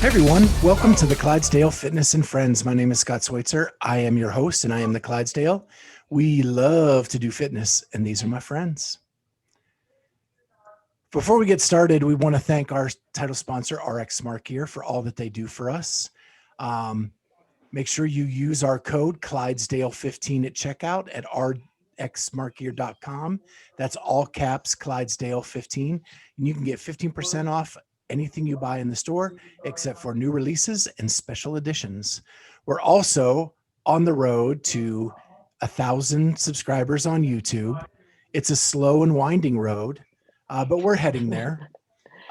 Everyone, welcome to the Clydesdale Fitness and Friends. My name is Scott Schweitzer. I am your host and I am the Clydesdale. We love to do fitness and these are my friends. Before we get started, we want to thank our title sponsor, RX Smart Gear, for all that they do for us. Make sure you use our code Clydesdale15 at checkout at rxsmartgear.com. That's all caps Clydesdale15. And you can get 15% off anything you buy in the store, except for new releases and special editions. We're also on the road to 1,000 subscribers on YouTube. It's a slow and winding road, but we're heading there.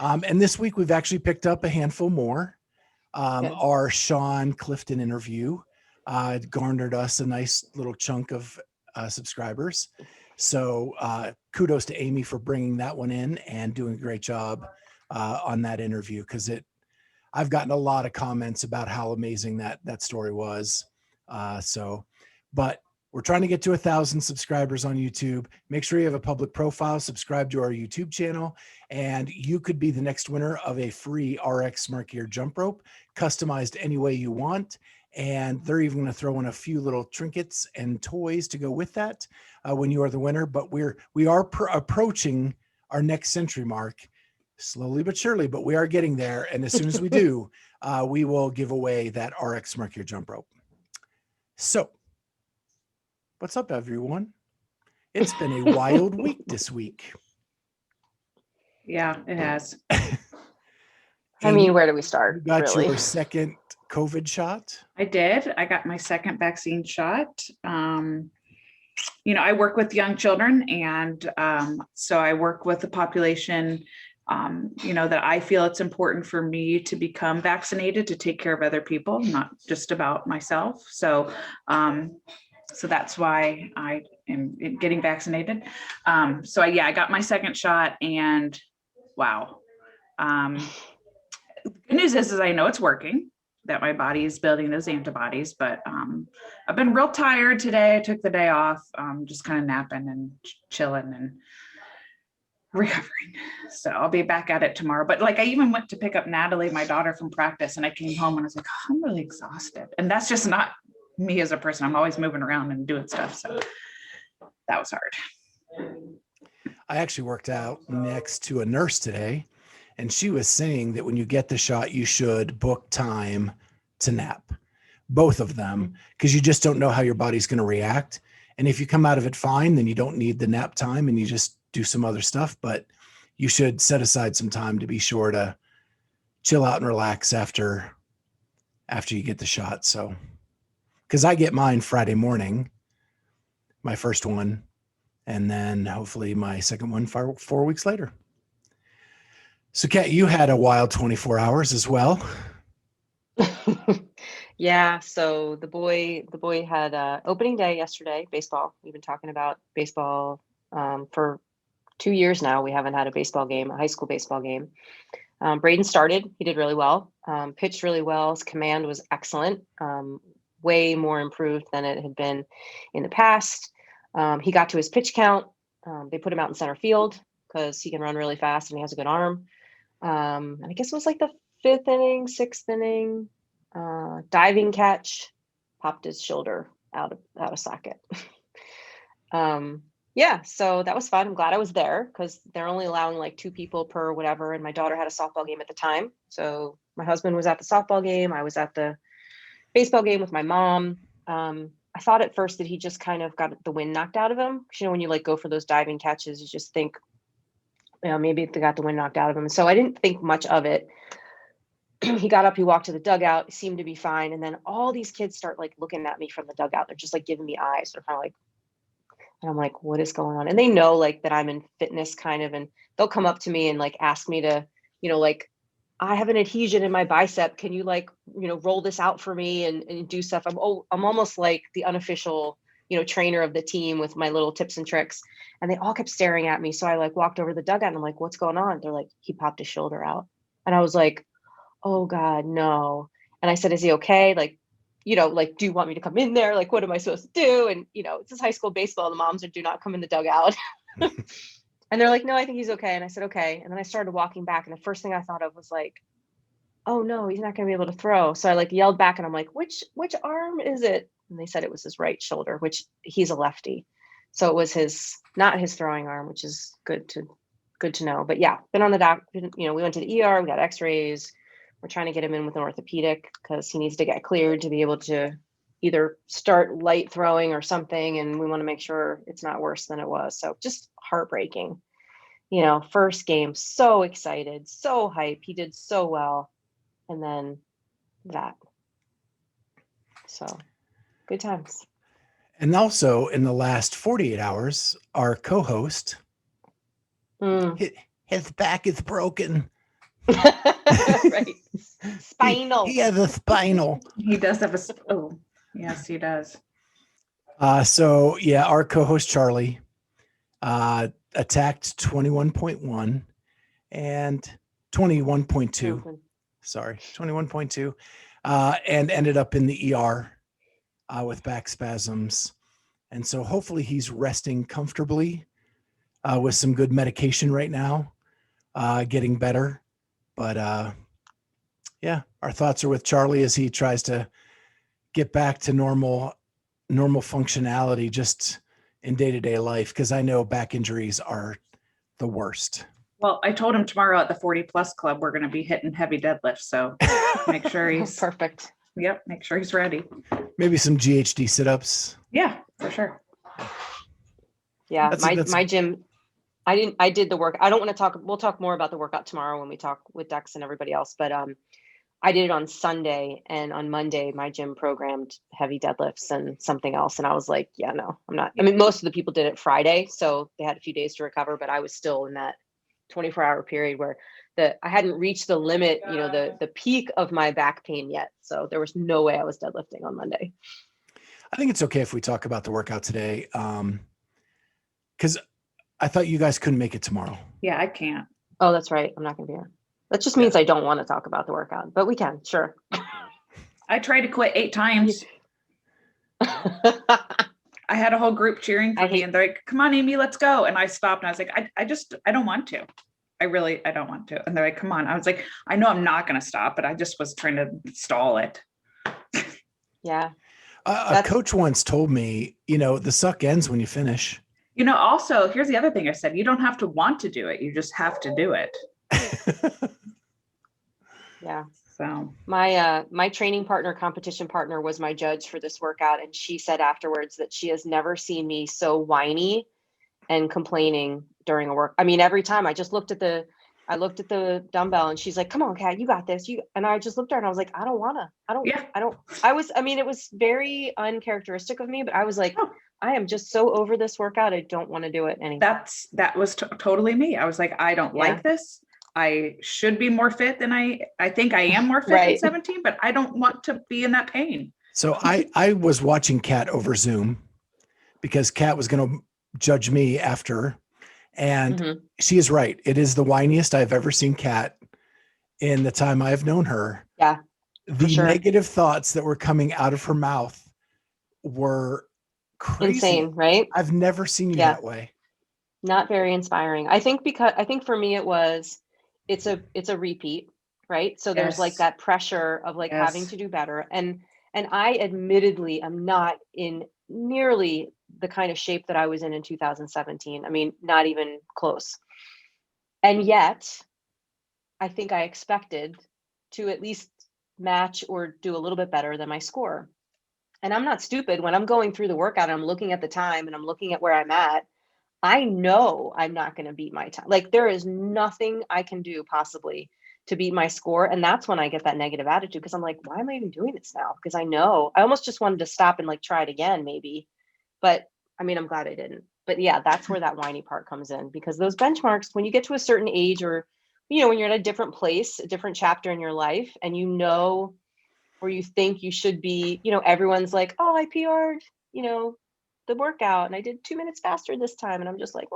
And this week we've actually picked up a handful more. Our Sean Clifton interview garnered us a nice little chunk of subscribers. So kudos to Amy for bringing that one in and doing a great job on that interview, because I've gotten a lot of comments about how amazing that story was. But we're trying to get to 1,000 subscribers on YouTube. Make sure you have a public profile, subscribe to our YouTube channel, and you could be the next winner of a free RX Smart Gear jump rope, customized any way you want. And they're even going to throw in a few little trinkets and toys to go with that when you are the winner. But we are approaching our next century mark. Slowly but surely, but we are getting there. And as soon as we do, we will give away that RX Smart Gear jump rope. So, what's up, everyone? It's been a wild week this week. Yeah, it has. I mean, where do we start? You got really? your second COVID shot? I did. I got my second vaccine shot. I work with young children, and so I work with the population that I feel it's important for me to become vaccinated to take care of other people, not just about myself. So that's why I am getting vaccinated. I got my second shot, and wow. The good news is I know it's working, that my body is building those antibodies, but I've been real tired today. I took the day off, just kind of napping and chilling and recovering. So I'll be back at it tomorrow. But I even went to pick up Natalie, my daughter, from practice, and I came home and I was like, oh, I'm really exhausted. And that's just not me as a person. I'm always moving around and doing stuff. So that was hard. I actually worked out next to a nurse today, and she was saying that when you get the shot, you should book time to nap, both of them, because you just don't know how your body's going to react. And if you come out of it fine, then you don't need the nap time and you just do some other stuff, but you should set aside some time to be sure to chill out and relax after you get the shot. So, because I get mine Friday morning, my first one, and then hopefully my second one 4 weeks later. So Kat, you had a wild 24 hours as well. Yeah, so the boy had opening day yesterday, baseball. We've been talking about baseball for 2 years now. We haven't had a baseball game, a high school baseball game. Braden started. He did really well, pitched really well. His command was excellent, way more improved than it had been in the past. He got to his pitch count. They put him out in center field because he can run really fast and he has a good arm. And I guess it was like the sixth inning, diving catch, popped his shoulder out of socket. Yeah, so that was fun. I'm glad I was there because they're only allowing like 2 people per whatever. And my daughter had a softball game at the time. So my husband was at the softball game. I was at the baseball game with my mom. I thought at first that he just kind of got the wind knocked out of him. When you go for those diving catches, you just think, maybe they got the wind knocked out of him. So I didn't think much of it. He got up, he walked to the dugout, seemed to be fine. And then all these kids start looking at me from the dugout. They're just giving me eyes. They're kind of and I'm like, what is going on? And they know that I'm in fitness kind of, and they'll come up to me and ask me to, I have an adhesion in my bicep. Can you roll this out for me and do stuff? I'm almost like the unofficial, trainer of the team with my little tips and tricks. And they all kept staring at me. So I walked over to the dugout and I'm like, what's going on? They're like, he popped his shoulder out. And I was like, oh God, no. And I said, is he okay? Do you want me to come in there? What am I supposed to do? And, it's just high school baseball. The moms do not come in the dugout. And they're like, no, I think he's okay. And I said, okay. And then I started walking back. And the first thing I thought of was oh no, he's not going to be able to throw. So I like yelled back and I'm like, which arm is it? And they said it was his right shoulder, which he's a lefty. So it was not his throwing arm, which is good to know. But yeah, been on the doc, we went to the ER, we got x-rays. We're trying to get him in with an orthopedic because he needs to get cleared to be able to either start light throwing or something. And we want to make sure it's not worse than it was. So just heartbreaking. First game, so excited, so hype. He did so well. And then that. So good times. And also in the last 48 hours, our co-host, his back is broken. Right. Spinal. He has a spinal. He does have yes, he does. So yeah, our co-host Charlie attacked 21.1 and 21.2. Sorry, 21.2, and ended up in the ER with back spasms. And so hopefully he's resting comfortably with some good medication right now, getting better. But yeah, our thoughts are with Charlie as he tries to get back to normal functionality just in day-to-day life, because I know back injuries are the worst. Well, I told him tomorrow at the 40 plus club, we're going to be hitting heavy deadlifts. So make sure he's perfect. Yep. Make sure he's ready. Maybe some GHD sit-ups. Yeah, for sure. Yeah. My gym, I did the work. I don't want to talk. We'll talk more about the workout tomorrow when we talk with Dex and everybody else. But I did it on Sunday, and on Monday, my gym programmed heavy deadlifts and something else. And I was like, yeah, no, I'm not. I mean, most of the people did it Friday, so they had a few days to recover, but I was still in that 24-hour period where I hadn't reached the limit, the peak of my back pain yet. So there was no way I was deadlifting on Monday. I think it's okay if we talk about the workout today. Because I thought you guys couldn't make it tomorrow. Yeah, I can't. Oh, that's right. I'm not going to be here. That just means I don't want to talk about the workout, but we can, sure. I tried to quit 8 times. I had a whole group cheering for me, and they're like, come on, Amy, let's go. And I stopped, and I was like, I don't want to. I don't want to. And they're like, come on. I was like, I know I'm not going to stop, but I just was trying to stall it. Yeah. A coach once told me, the suck ends when you finish. Also, here's the other thing I said, you don't have to want to do it. You just have to do it. Yeah. So my training partner, competition partner was my judge for this workout. And she said afterwards that she has never seen me so whiny and complaining during a work. I mean, every time I looked at the dumbbell and she's like, come on, Kat, you got this. And I just looked at her and I was like, it was very uncharacteristic of me, but I was like, I am just so over this workout. I don't want to do it anymore. That was totally me. I was like, I don't like this. I should be more fit than I think I am more fit at 17, but I don't want to be in that pain. So I was watching Kat over Zoom because Kat was going to judge me after. And she is right. It is the whiniest I've ever seen Kat in the time I've known her. Yeah. The negative thoughts that were coming out of her mouth were crazy. Insane, right? I've never seen you that way. Not very inspiring. I think for me it's a repeat, right? So there's like that pressure of like having to do better. And I admittedly am not in nearly the kind of shape that I was in 2017. I mean, not even close. And yet I think I expected to at least match or do a little bit better than my score. And I'm not stupid. When I'm going through the workout and I'm looking at the time and I'm looking at where I'm at, I know I'm not going to beat my time. Like there is nothing I can do possibly to beat my score. And that's when I get that negative attitude because I'm like, why am I even doing this now? Because I know I almost just wanted to stop and like try it again maybe. But I mean, I'm glad I didn't. But yeah, that's where that whiny part comes in because those benchmarks, when you get to a certain age or, when you're in a different place, a different chapter in your life and or you think you should be, everyone's like, oh, I PR'd, the workout and I did 2 minutes faster this time. And I'm just like,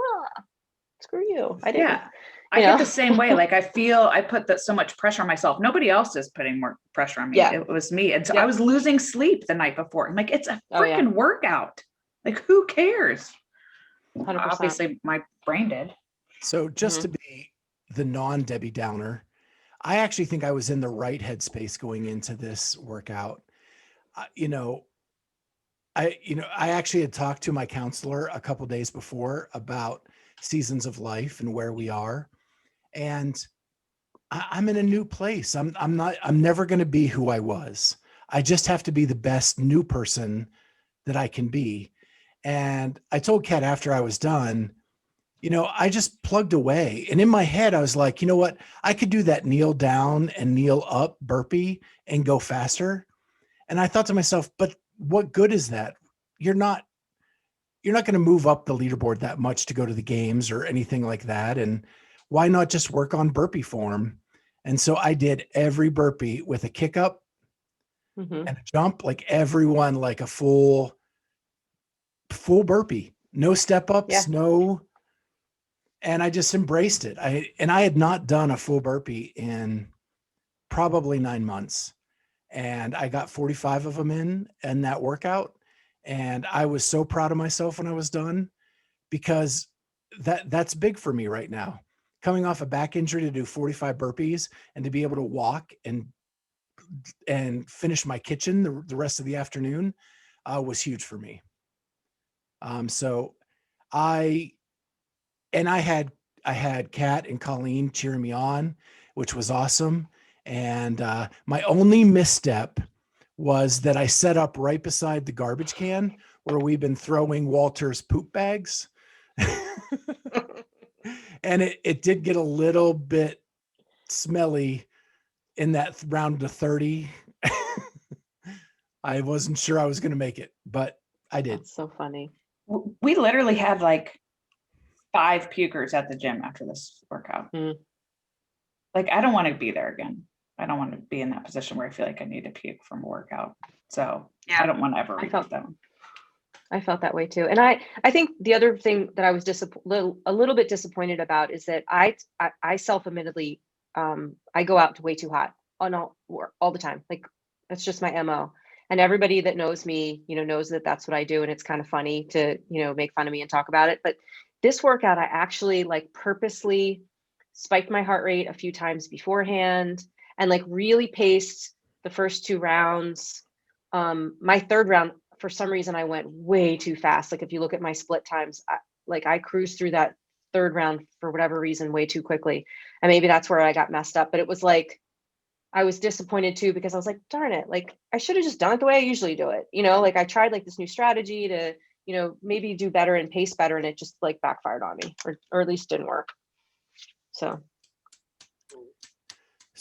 screw you. I didn't. Yeah. I get the same way. Like I feel I put so much pressure on myself. Nobody else is putting more pressure on me. Yeah. It was me. And so I was losing sleep the night before. I'm like, it's a freaking workout. Like who cares? 100%. Obviously my brain did. So just to be the non-Debbie Downer, I actually think I was in the right headspace going into this workout. You know, I actually had talked to my counselor a couple days before about seasons of life and where we are. And I'm in a new place. I'm never going to be who I was. I just have to be the best new person that I can be. And I told Kat after I was done, I just plugged away. And in my head, I was like, you know what? I could do that kneel down and kneel up burpee and go faster. And I thought to myself, but what good is that? You're not going to move up the leaderboard that much to go to the games or anything like that. And why not just work on burpee form? And so I did every burpee with a kick up and a jump, like everyone, like a full burpee, no step ups, and I just embraced it. I had not done a full burpee in probably 9 months. And I got 45 of them in that workout. And I was so proud of myself when I was done, because that's big for me right now. Coming off a back injury to do 45 burpees and to be able to walk and finish my kitchen the rest of the afternoon was huge for me. So I had Kat and Colleen cheering me on, which was awesome. And my only misstep was that I set up right beside the garbage can where we've been throwing Walter's poop bags. And it did get a little bit smelly in that round to 30. I wasn't sure I was going to make it, but I did. That's so funny. We literally had like 5 pukers at the gym after this workout. Like, I don't want to be there again. I don't want to be in that position where I feel like I need to puke from a workout. So I don't want to ever repeat that one. I felt that way too. And I think the other thing that I was a little bit disappointed about is that I self-admittedly, I go out way too hot on all the time. Like, that's just my MO. And everybody that knows me, knows that that's what I do. And it's kind of funny to, make fun of me and talk about it. But this workout, I actually purposely spiked my heart rate a few times beforehand and really paced the first 2 rounds. My third round, for some reason, I went way too fast. If you look at my split times, I cruised through that third round for whatever reason way too quickly. And maybe that's where I got messed up. But it was I was disappointed too, because I was like, darn it, I should have just done it the way I usually do it. I tried this new strategy to, maybe do better and pace better. And it just backfired on me, or at least didn't work. So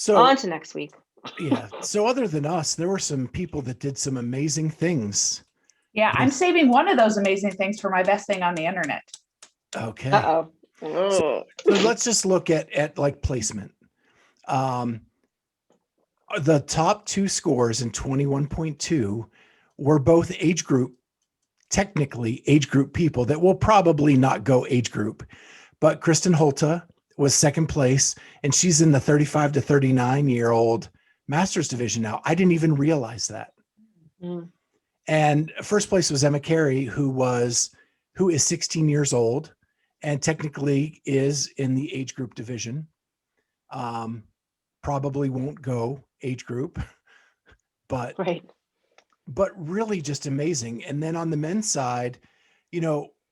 on to next week. Yeah. So other than us, there were some people that did some amazing things. Yeah, I'm saving one of those amazing things for my best thing on the internet. Okay. So let's just look at placement. The top 2 scores in 21.2 were both technically age group people that will probably not go age group. But Kristen Holta was second place, and she's in the 35 to 39-year-old Masters division now. I didn't even realize that. And first place was Emma Carey, who is 16 years old and technically is in the age group division. Probably won't go age group, but really just amazing. And then on the men's side,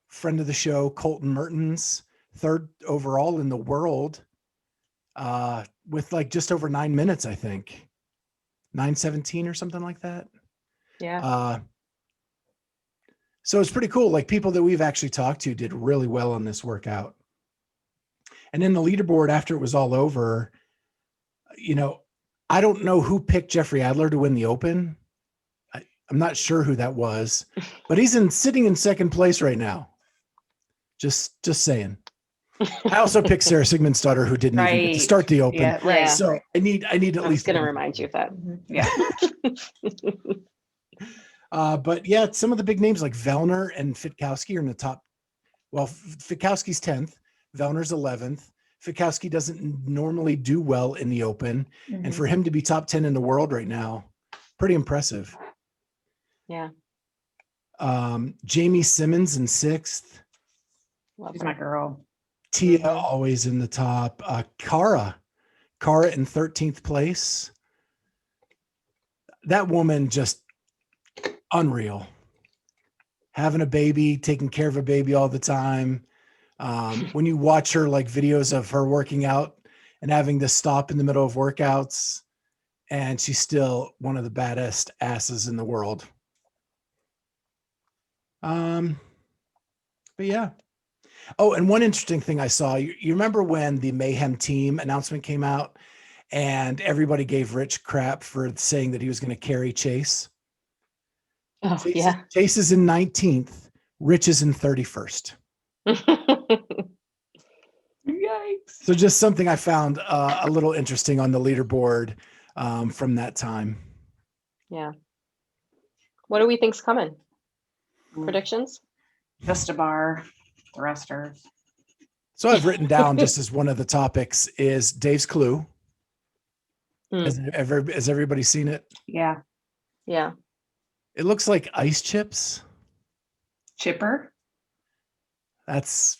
friend of the show, Colton Mertens, 3rd overall in the world, with just over 9 minutes, I think 9:17 or something like that. Yeah. So it's pretty cool. People that we've actually talked to did really well on this workout. And then the leaderboard, after it was all over, I don't know who picked Jeffrey Adler to win the Open. I'm not sure who that was, but he's sitting in second place right now. Just saying. I also picked Sarah Sigmundsdottir, who didn't even get to start the Open. Yeah, right. So I need at least. I was going to remind you of that. Yeah. But yeah, some of the big names like Vellner and Fitkowski are in the top. Well, Fitkowski's 10th, Vellner's 11th. Fitkowski doesn't normally do well in the Open. And for him to be top 10 in the world right now, pretty impressive. Yeah. Jamie Simmons in 6th. She's my girl. Tia always in the top. Kara Cara in 13th place. That woman just unreal. Having a baby, taking care of a baby all the time. When you watch her like videos of her working out and having to stop in the middle of workouts, and she's still one of the baddest asses in the world. But yeah. Oh, and one interesting thing I saw, you remember when the Mayhem team announcement came out and everybody gave Rich crap for saying that he was going to carry Chase? Oh, Chase is in 19th. Rich is in 31st. Yikes. So just something I found a little interesting on the leaderboard from that time. Yeah. What do we think's coming? Predictions? Just a bar, thrusters. So I've written down just as one of the topics is Dave's Clue. Has everybody seen it? Yeah. Yeah. It looks like ice chips. Chipper. That's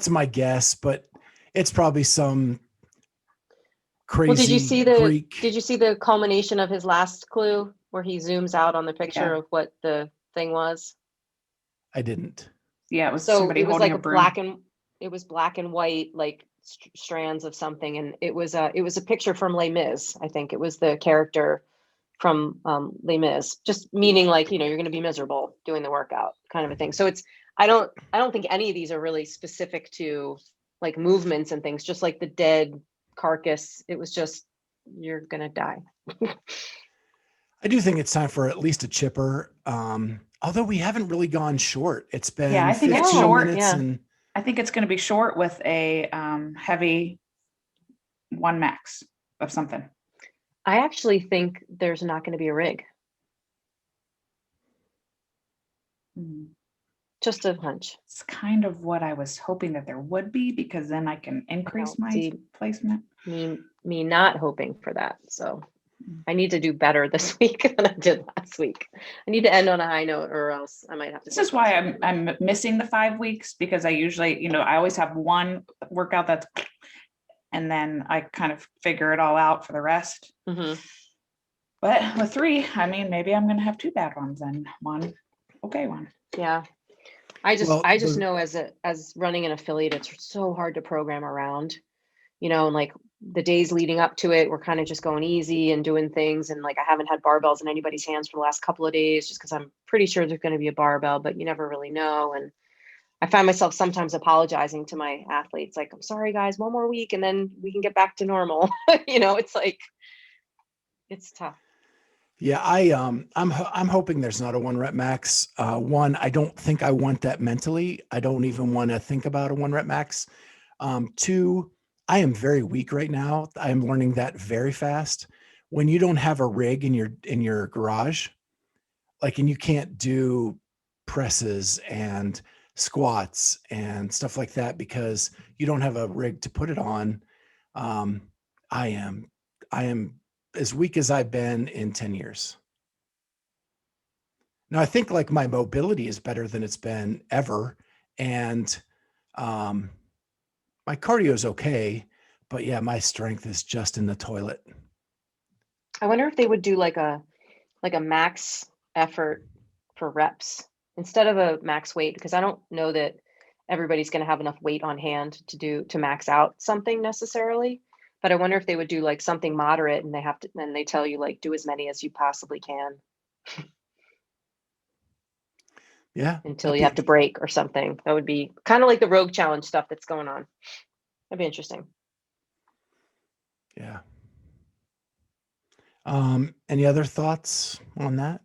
my guess, but it's probably some crazy. Well, did you see the Greek. Did you see the culmination of his last clue where he zooms out on the picture of what the thing was? I didn't. Yeah, it was So somebody it was holding like a broom. it was black and white, like strands of something, and it was a picture from Les Mis. I think it was the character from Les Mis, just meaning like, you're going to be miserable doing the workout kind of a thing. So it's I don't think any of these are really specific to like movements and things, just like the dead carcass. It was just, you're going to die. I do think it's time for at least a chipper. Although we haven't really gone short. It's been I think it's 15 short. minutes and I think it's going to be short with a heavy one max of something. I actually think there's not going to be a rig. Just a hunch. It's kind of what I was hoping that there would be, because then I can increase my placement. Me not hoping for that. So I need to do better this week than I did last week. I need to end on a high note, or else I might have to. This is why I'm missing the 5 weeks, because I usually, I always have one workout that's, and then I kind of figure it all out for the rest. Mm-hmm. But with 3, I mean, maybe I'm going to have 2 bad ones and 1 okay one. Yeah. I just know as running an affiliate, it's so hard to program around, and like the days leading up to it, we're kind of just going easy and doing things. And like, I haven't had barbells in anybody's hands for the last couple of days, just because I'm pretty sure there's going to be a barbell, but you never really know. And I find myself sometimes apologizing to my athletes, like, I'm sorry guys, 1 more week and then we can get back to normal. It's like, it's tough. Yeah, I'm hoping there's not a 1 rep max. One, I don't think I want that mentally. I don't even want to think about a 1 rep max. 2, I am very weak right now. I am learning that very fast. When you don't have a rig in your garage, like, and you can't do presses and squats and stuff like that because you don't have a rig to put it on. I am as weak as I've been in 10 years. Now, I think like my mobility is better than it's been ever. And my cardio is okay, but yeah, my strength is just in the toilet. I wonder if they would do like a max effort for reps instead of a max weight, because I don't know that everybody's going to have enough weight on hand to max out something necessarily. But I wonder if they would do like something moderate, and then they tell you like, do as many as you possibly can. Yeah. Until you have to break or something. That would be kind of like the Rogue Challenge stuff that's going on. That'd be interesting. Yeah. Any other thoughts on that?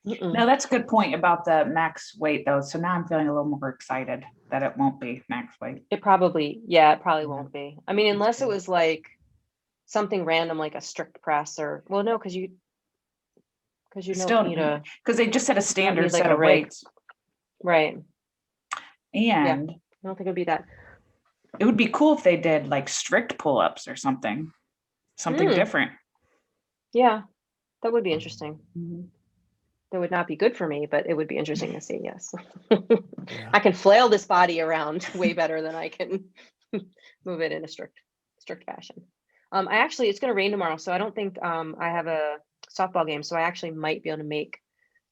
No, that's a good point about the max weight though. So now I'm feeling a little more excited that it won't be max weight. It probably won't be. I mean, unless it was like something random, like a strict press or, well, no, because you don't need a, because they just set a standard like set of rig. weights. Right. And I don't think it'd be that. It would be cool if they did like strict pull-ups or something different. Yeah, that would be interesting. Mm-hmm. That would not be good for me, but it would be interesting to see. Yes. I can flail this body around way better than I can move it in a strict strict fashion. It's going to rain tomorrow, so I don't think I have a softball game, so I actually might be able to make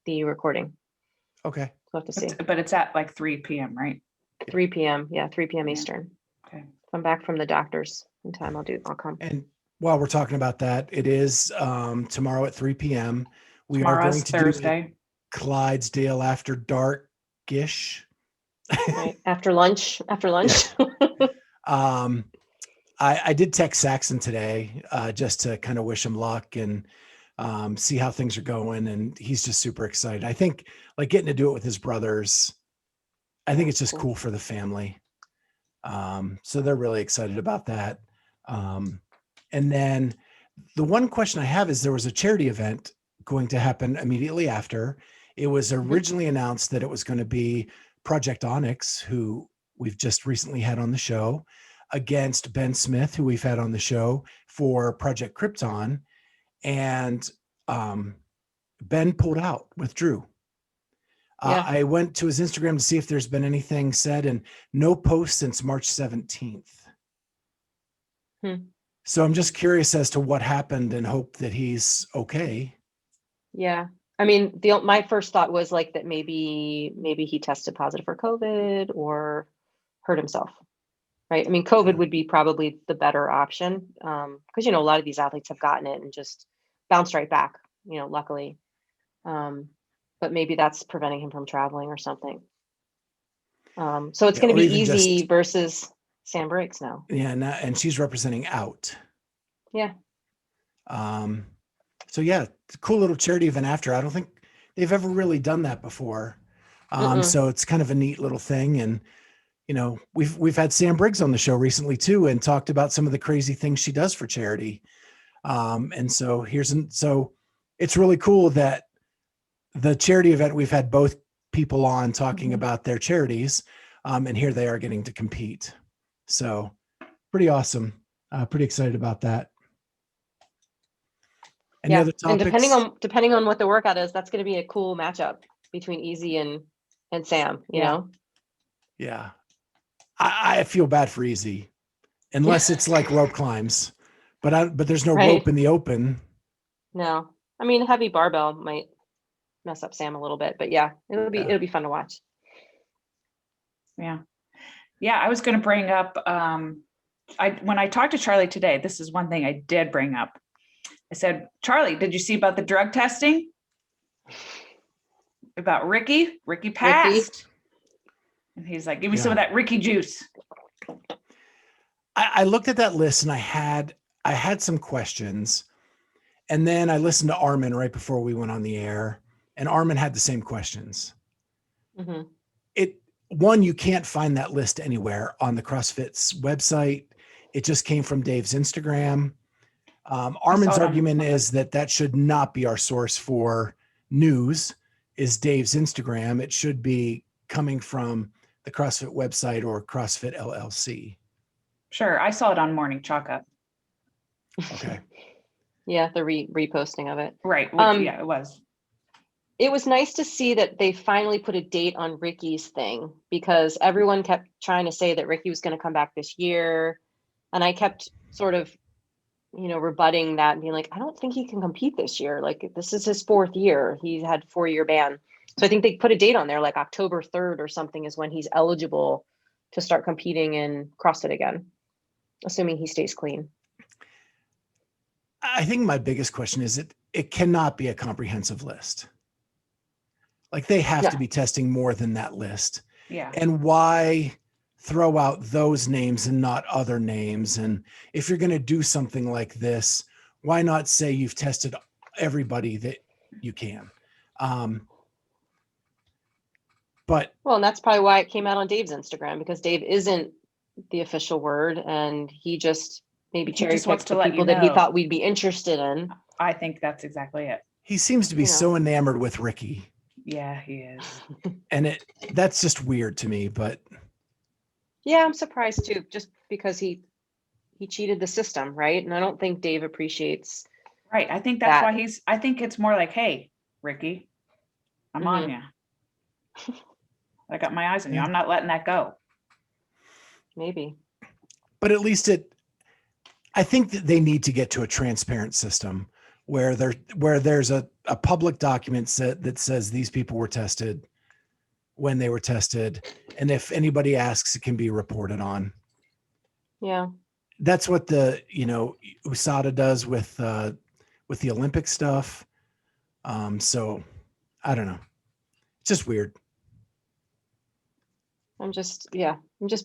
the recording. Okay. We'll have to see. But it's at like 3 p.m., right? 3 p.m. Yeah, 3 p.m. Yeah. Eastern. Okay. If I'm back from the doctor's in time, I'll come. And while we're talking about that, it is tomorrow at 3 p.m. We are Tomorrow's going to Thursday. do Clydesdale After Dark-ish. Right. After lunch. I did text Saxon today just to kind of wish him luck and see how things are going. And he's just super excited. I think like getting to do it with his brothers, I think it's just cool for the family. So they're really excited about that. And then the one question I have is there was a charity event going to happen immediately after. It was originally announced that it was going to be Project Onyx, who we've just recently had on the show, against Ben Smith, who we've had on the show for Project Krypton. And Ben pulled out, withdrew. I went to his Instagram to see if there's been anything said, and no post since March 17th. So I'm just curious as to what happened and hope that he's okay. Yeah. I mean, my first thought was like that maybe he tested positive for COVID or hurt himself. Right. I mean, COVID would be probably the better option. Because, a lot of these athletes have gotten it and just bounced right back, luckily. But maybe that's preventing him from traveling or something. So it's going to be easy versus Sam Briggs now. Yeah. And she's representing out. Yeah. So yeah, cool little charity event after. I don't think they've ever really done that before. So it's kind of a neat little thing. And, we've had Sam Briggs on the show recently too, and talked about some of the crazy things she does for charity. And so so it's really cool that the charity event, we've had both people on talking about their charities, and here they are getting to compete. So pretty awesome. Pretty excited about that. Any other topics? And depending on what the workout is, that's going to be a cool matchup between Easy and Sam, you know? Yeah. I feel bad for Easy unless it's like rope climbs, but there's no rope in the open. No, I mean, heavy barbell might mess up Sam a little bit, but it'll be fun to watch. Yeah. I was going to bring up, when I talked to Charlie today, this is one thing I did bring up. I said, Charlie, did you see about the drug testing? About Ricky? Ricky passed. And he's like, give me some of that Ricky juice. I looked at that list and I had some questions. And then I listened to Armin right before we went on the air. And Armin had the same questions. One, you can't find that list anywhere on the CrossFit's website. It just came from Dave's Instagram. Armin's argument is that should not be our source for news, is Dave's Instagram. It should be coming from the CrossFit website or CrossFit LLC. Sure. I saw it on Morning Chalk Up. Okay. The reposting of it. Right. It was. It was nice to see that they finally put a date on Ricky's thing, because everyone kept trying to say that Ricky was going to come back this year. And I kept sort of, rebutting that and being like, I don't think he can compete this year. Like, this is his 4th year. He had 4-year ban. So I think they put a date on there, like October 3rd or something is when he's eligible to start competing in CrossFit again, assuming he stays clean. I think my biggest question is it cannot be a comprehensive list. Like, they have to be testing more than that list. Yeah. And why throw out those names and not other names? And if you're going to do something like this, why not say you've tested everybody that you can? And that's probably why it came out on Dave's Instagram, because Dave isn't the official word, and he just maybe cherry picked the people that he thought we'd be interested in. I think that's exactly it. He seems to be so enamored with Ricky. Yeah, he is. And that's just weird to me, but. Yeah, I'm surprised too, just because he cheated the system, right? And I don't think Dave appreciates. Right. I think that's why I think it's more like, hey, Ricky, I'm on you. I got my eyes on you. I'm not letting that go. Maybe. But at least I think that they need to get to a transparent system where there's a public document that says these people were tested, when they were tested, and if anybody asks, it can be reported on. Yeah. That's what the, USADA does with the Olympic stuff. So I don't know. It's just weird. I'm just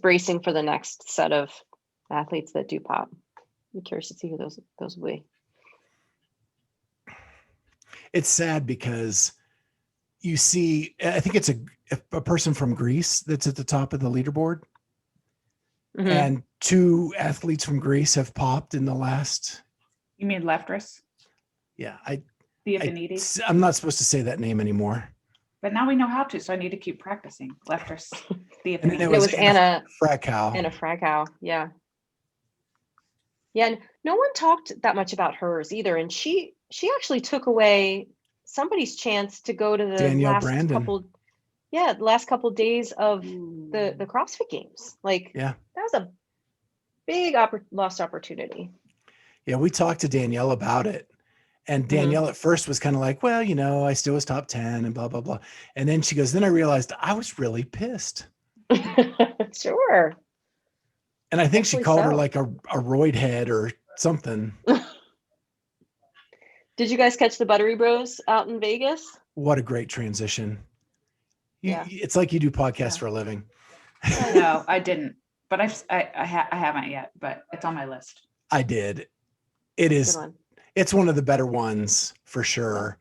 bracing for the next set of athletes that do pop. I'm curious to see who those will be. It's sad because you see, I think it's a person from Greece that's at the top of the leaderboard. Mhm. And 2 athletes from Greece have popped in the last. You mean Leftress? Yeah, I'm not supposed to say that name anymore. But now we know how to, so I need to keep practicing. Leftress. And then it was Anna Frackow. Anna Frackow. Yeah. Yeah, and no one talked that much about hers either. And she actually took away somebody's chance to go to the Danielle last Brandon. last couple days of the CrossFit Games. Like, Yeah, that was a big lost opportunity. yeah. We talked to Danielle about it, and Danielle at first was kind of like, well, I still was top 10 and blah, blah, blah. And then she goes, then I realized I was really pissed. Sure. And I think she Hopefully called her so. like a roid head or something. Did you guys catch the Buttery Bros out in Vegas? What a great transition. Yeah. It's like you do podcasts for a living. No, I didn't. But I haven't yet, but it's on my list. I did. It is. Good one. It's one of the better ones for sure.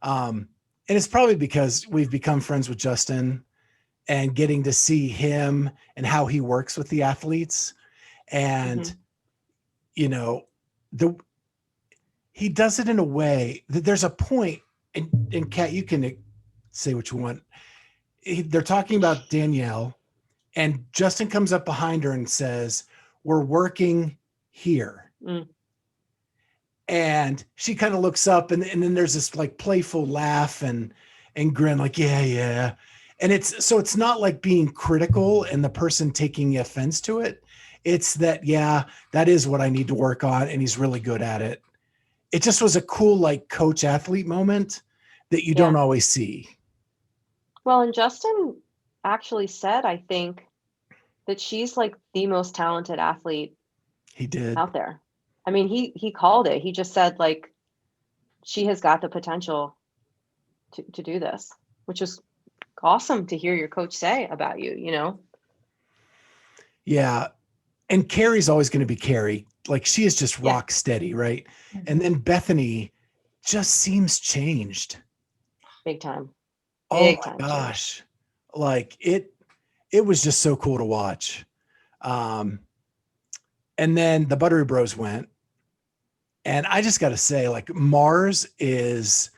And it's probably because we've become friends with Justin and getting to see him and how he works with the athletes. And, he does it in a way that there's a point, and Kat, you can say what you want. They're talking about Danielle, and Justin comes up behind her and says, we're working here. And she kind of looks up, and then there's this like playful laugh and grin, like, yeah. And it's not like being critical and the person taking offense to it. It's that, yeah, that is what I need to work on. And he's really good at it. It just was a cool, like, coach athlete moment that you don't always see. Well, and Justin actually said, I think, that she's like the most talented athlete he did out there. I mean, he called it. He just said, like, she has got the potential to do this, which is awesome to hear your coach say about you, Yeah. And Carrie's always going to be Carrie. Like, she is just rock steady, right? Mhm. And then Bethany just seems changed. Big time. Oh my gosh. Like, it was just so cool to watch. And then the Buttery Bros went. And I just got to say, like, Mars is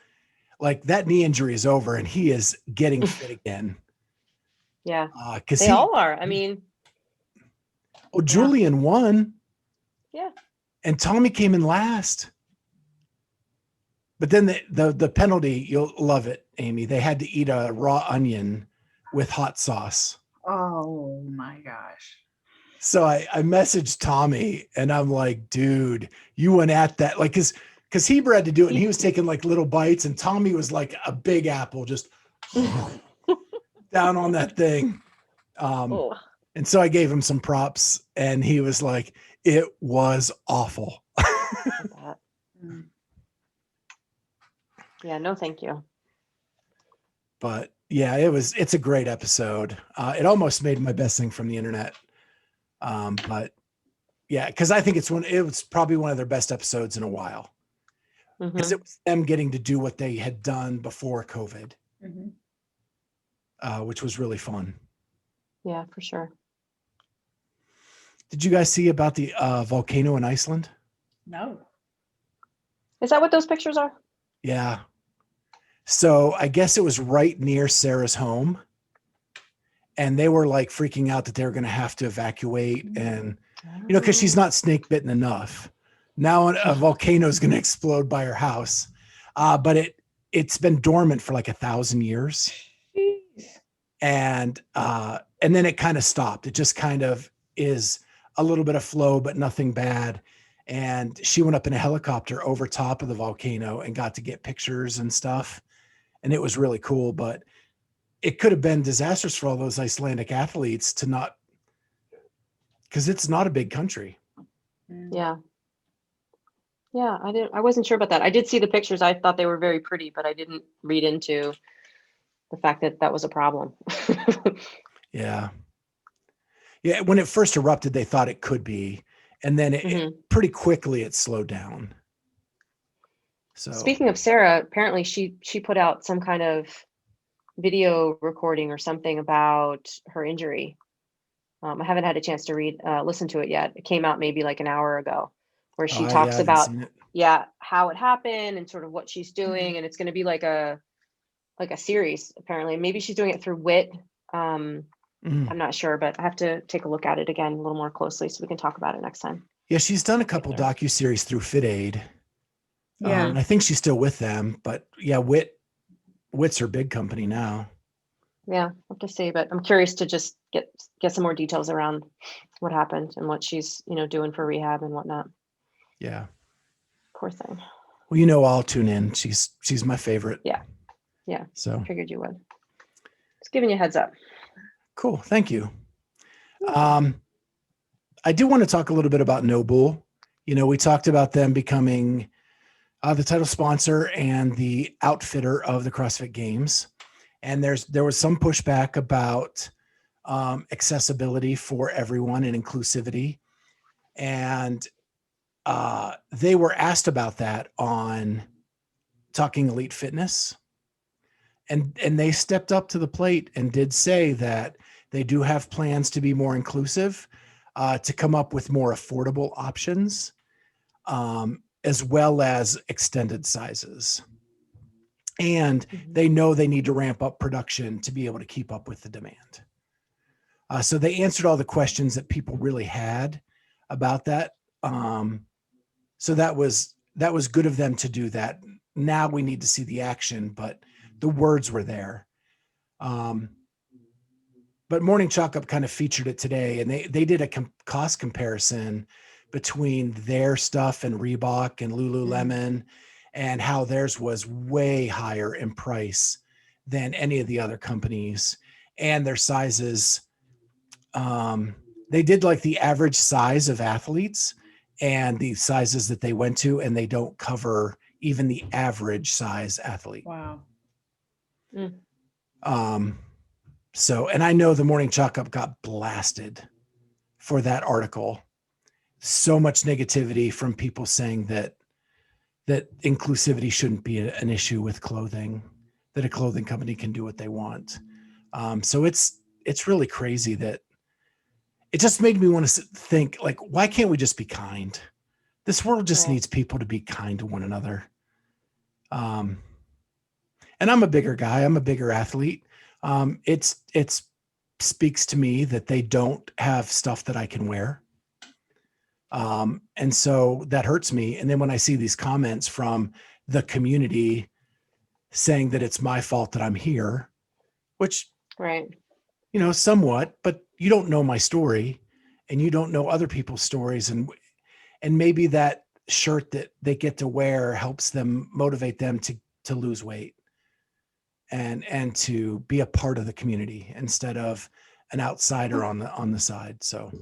like, that knee injury is over and he is getting fit again. Yeah. Because they all are. I mean, Julian won. Yeah. And Tommy came in last. But then the penalty, you'll love it, Amy. They had to eat a raw onion with hot sauce. Oh my gosh. So I messaged Tommy and I'm like, dude, you went at that. Like, because Heber had to do it and he was taking like little bites and Tommy was like a big apple just down on that thing. And so I gave him some props and he was like, it was awful. Yeah, no, thank you. But yeah, it's a great episode. It almost made my best thing from the internet. But yeah, because I think it was probably one of their best episodes in a while. Because it was them getting to do what they had done before COVID, which was really fun. Yeah, for sure. Did you guys see about the volcano in Iceland? No. Is that what those pictures are? Yeah. So I guess it was right near Sarah's home. And they were like freaking out that they were going to have to evacuate. And, because she's not snake bitten enough. Now a volcano is going to explode by her house. But it's been dormant for like 1,000 years. And then it kind of stopped. It just kind of is a little bit of flow, but nothing bad. and she went up in a helicopter over top of the volcano and got to get pictures and stuff. And it was really cool, but it could have been disastrous for all those Icelandic athletes to not, because it's not a big country. Yeah. Yeah, I wasn't sure about that. I did see the pictures. I thought they were very pretty, but I didn't read into the fact that that was a problem. Yeah. Yeah. When it first erupted, they thought it could be. And then it pretty quickly it slowed down. So Speaking of Sarah, apparently she put out some kind of video recording or something about her injury. I haven't had a chance to listen to it yet. It came out maybe like an hour ago, where she talks about how it happened and sort of what she's doing, and it's going to be like a series apparently. Maybe she's doing it through WIT. I'm not sure, but I have to take a look at it again a little more closely so we can talk about it next time. Yeah, she's done a couple docuseries through FitAid. Yeah, and I think she's still with them, but yeah, WIT's her big company now. Yeah, I'll have to see, but I'm curious to just get some more details around what happened and what she's, doing for rehab and whatnot. Yeah. Poor thing. Well, I'll tune in. She's my favorite. Yeah. So I figured you would. Just giving you a heads up. Cool. Thank you. I do want to talk a little bit about NOBULL. We talked about them becoming the title sponsor and the outfitter of the CrossFit Games. And there was some pushback about accessibility for everyone and inclusivity. And they were asked about that on Talking Elite Fitness. And they stepped up to the plate and did say that they do have plans to be more inclusive, to come up with more affordable options, as well as extended sizes. And they know they need to ramp up production to be able to keep up with the demand. So they answered all the questions that people really had about that. So that was good of them to do that. Now we need to see the action, but the words were there. But Morning Chalk Up kind of featured it today, and they did a cost comparison between their stuff and Reebok and Lululemon, and how theirs was way higher in price than any of the other companies, and their sizes. They did like the average size of athletes and the sizes that they went to, and they don't cover even the average size athlete. wow. So, and I know the Morning Chalk Up got blasted for that article. So much negativity from people saying that inclusivity shouldn't be an issue with clothing, that a clothing company can do what they want. So it's really crazy that it just made me want to think, like, why can't we just be kind? This world just needs people to be kind to one another. And I'm a bigger guy. I'm a bigger athlete. It speaks to me that they don't have stuff that I can wear. And so that hurts me. And then when I see these comments from the community saying that it's my fault that I'm here, which, somewhat, but you don't know my story and you don't know other people's stories. And maybe that shirt that they get to wear helps them motivate them to lose weight and to be a part of the community instead of an outsider on the side. So.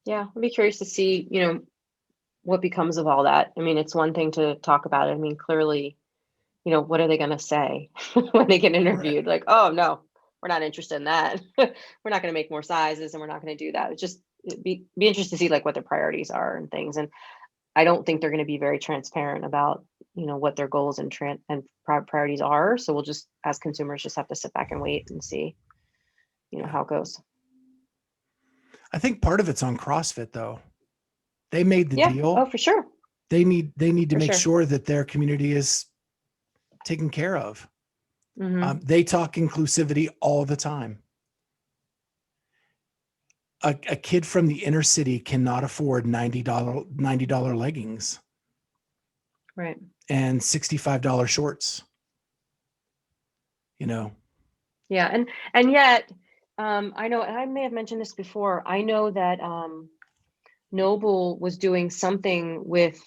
Yeah, I'd be curious to see, what becomes of all that. I mean, it's one thing to talk about it. I mean, clearly, what are they going to say when they get interviewed? Like, oh, no, we're not interested in that. We're not going to make more sizes and we're not going to do that. It'd be interesting to see like what their priorities are and things. And I don't think they're going to be very transparent about, what their goals and priorities are. So we'll just, as consumers, just have to sit back and wait and see, how it goes. I think part of it's on CrossFit though. They made the deal. Oh, for sure. They need to make sure that their community is taken care of. They talk inclusivity all the time. A kid from the inner city cannot afford $90 leggings. Right. And $65 shorts. Yeah. And yet, I know, and I may have mentioned this before, I know that NOBULL was doing something with,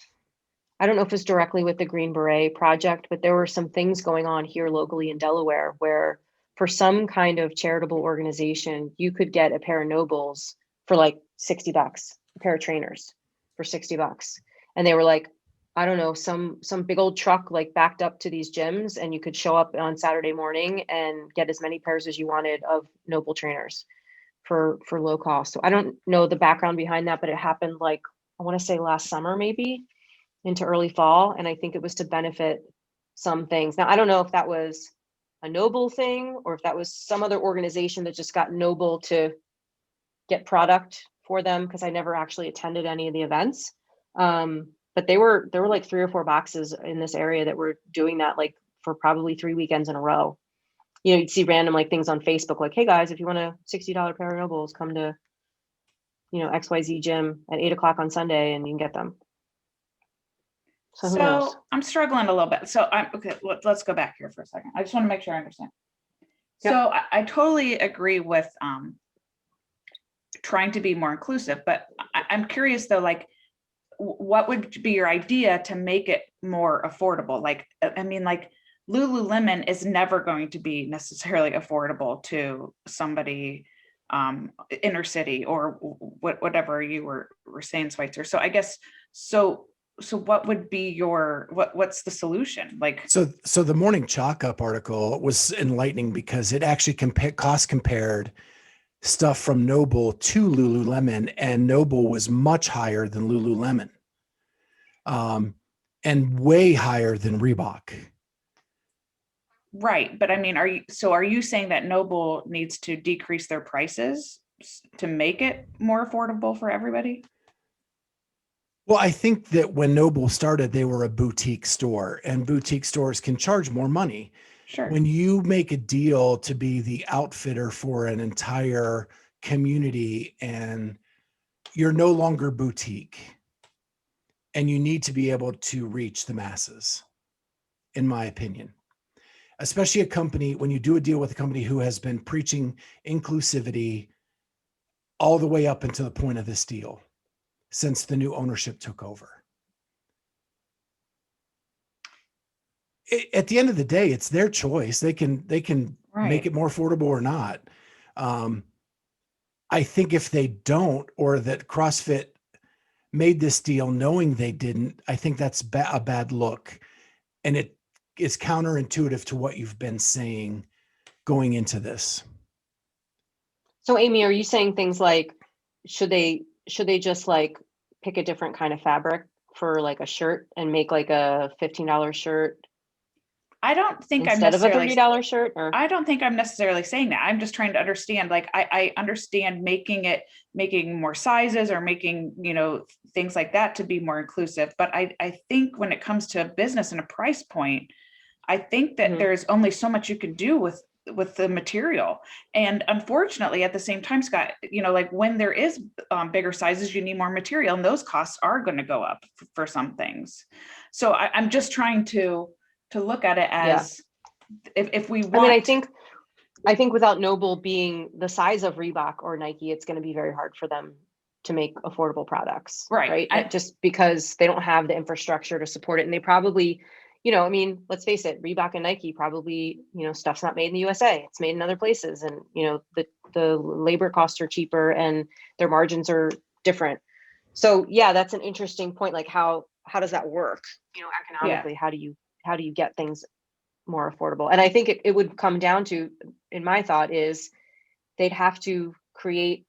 I don't know if it's directly with the Green Beret project, but there were some things going on here locally in Delaware where for some kind of charitable organization, you could get a pair of NOBULLs for like $60, a pair of trainers for $60. And they were like, I don't know, some big old truck like backed up to these gyms, and you could show up on Saturday morning and get as many pairs as you wanted of NOBULL trainers for low cost. So I don't know the background behind that, but it happened like, I want to say last summer, maybe into early fall. And I think it was to benefit some things. Now, I don't know if that was a NOBULL thing or if that was some other organization that just got NOBULL to get product for them, because I never actually attended any of the events. But there were like 3 or 4 boxes in this area that were doing that like for probably 3 weekends in a row. You know, you'd see random like things on Facebook, like, hey guys, if you want a $60 pair of NOBULLs, come to, you know, XYZ gym at 8 o'clock on Sunday and you can get them. So who knows? So I'm struggling a little bit. So okay, let's go back here for a second. I just want to make sure I understand. Yep. So I totally agree with trying to be more inclusive, but I'm curious though, like, what would be your idea to make it more affordable? Like, I mean, like Lululemon is never going to be necessarily affordable to somebody inner city or whatever you were saying, Schweitzer. So I guess, so what would be what's the solution? Like, So the Morning Chalk Up article was enlightening because it actually cost compared stuff from NOBULL to Lululemon, and NOBULL was much higher than Lululemon, and way higher than Reebok. right. But I mean, are you saying that NOBULL needs to decrease their prices to make it more affordable for everybody? Well, I think that when NOBULL started, they were a boutique store, and boutique stores can charge more money. Sure. When you make a deal to be the outfitter for an entire community, and you're no longer boutique, and you need to be able to reach the masses, in my opinion. Especially a company, when you do a deal with a company who has been preaching inclusivity all the way up until the point of this deal, since the new ownership took over. At the end of the day, it's their choice. They can Right. make it more affordable or not. I think if they don't, or that CrossFit made this deal knowing they didn't, I think that's a bad look. And it is counterintuitive to what you've been saying going into this. So Amy, are you saying things like, should they just like pick a different kind of fabric for like a shirt and make like a $15 shirt I don't think I'm instead of a necessarily $30 shirt? Or I don't think I'm necessarily saying that. I'm just trying to understand, like, I understand making more sizes or making, you know, things like that to be more inclusive. But I think when it comes to a business and a price point, I think that there's only so much you can do with the material. And unfortunately, at the same time, Scott, you know, like when there is bigger sizes, you need more material, and those costs are going to go up for some things. So I'm just trying to look at it as if we want. I mean, I think without NOBULL being the size of Reebok or Nike, it's going to be very hard for them to make affordable products. Right. Just because they don't have the infrastructure to support it. And they probably, you know, I mean, let's face it, Reebok and Nike probably, you know, stuff's not made in the USA. It's made in other places. And, you know, the labor costs are cheaper and their margins are different. So yeah, that's an interesting point. Like how does that work? You know, economically, how do you get things more affordable? And I think it would come down to, in my thought, is they'd have to create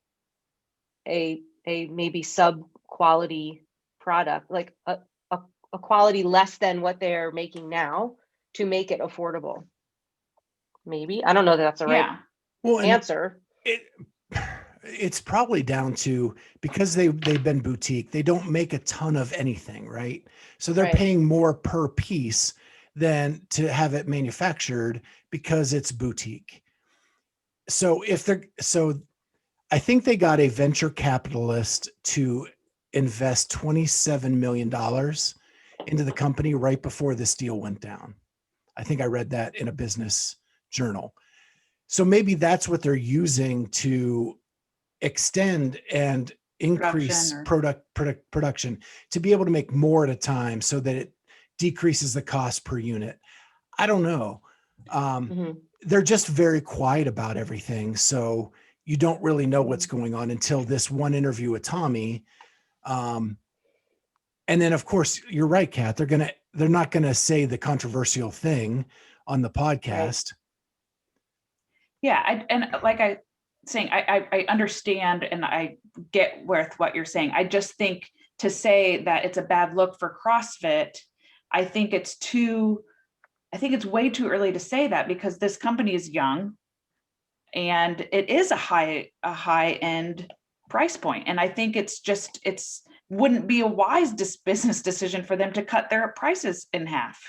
a maybe sub quality product, like a quality less than what they're making now, to make it affordable. Maybe. I don't know that that's the right answer. It's probably down to, because they've been boutique, they don't make a ton of anything, right? So they're paying more per piece than to have it manufactured because it's boutique. So I think they got a venture capitalist to invest $27 million into the company right before this deal went down. I think I read that in a business journal. So maybe that's what they're using to extend and increase or- production to be able to make more at a time so that it decreases the cost per unit. I don't know. They're just very quiet about everything. So you don't really know what's going on until this one interview with Tommy. And then of course you're right, Kat, they're not going to say the controversial thing on the podcast. Yeah. And like I saying, I understand and I get with what you're saying. I just think to say that it's a bad look for CrossFit, I think it's way too early to say that, because this company is young and it is a high end price point. And I think it's wouldn't be a wise business decision for them to cut their prices in half